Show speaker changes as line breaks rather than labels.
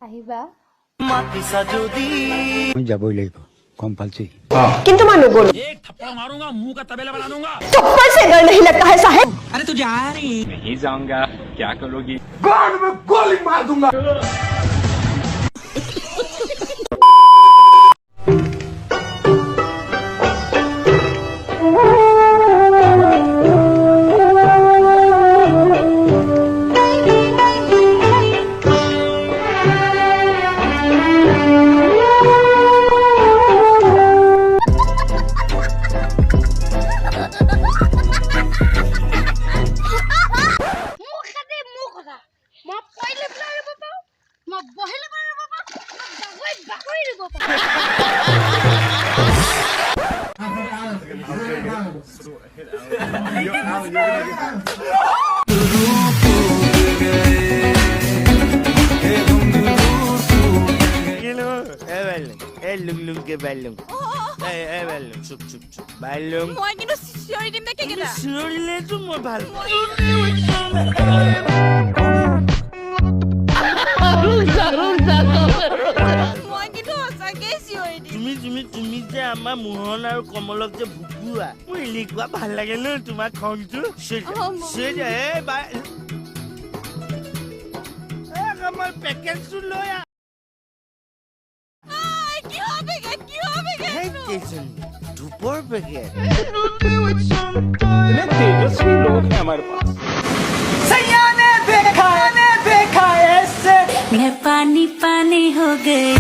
আহিবা
মাতিছা যদি
মই যাবই লাগিব কম্পালসৰি
किंतु मैं नगोलो
एक थप्पड़ मारूंगा मुंह का तबेला बना दूंगा।
चप्पल से डर नहीं लगता है साहब।
अरे तू जा रही
नहीं जाऊंगा, क्या करोगी?
লুং के बैलूम ए बैलूम चुप चुप चुप बैलूम
মই কিন্তু চিঞৰি দিম দেখে কেটা
চিঞৰিলে তো মই ভাল
মই কিন্তু সঁচাকে চিঞৰি দিম
তুমি যে আমাৰ মোহন আৰু কমলক যে ভুকুৱা মোৰ লিখবা ভাল লাগে ন তোমাৰ খংটো সেটা এ আমাৰ পেকেজটো লৈ धूपोर पैकेट
तेजस्वी लोग हैं हमारे पास।
सैया ने देखा ऐसे
मैं पानी पानी हो गई।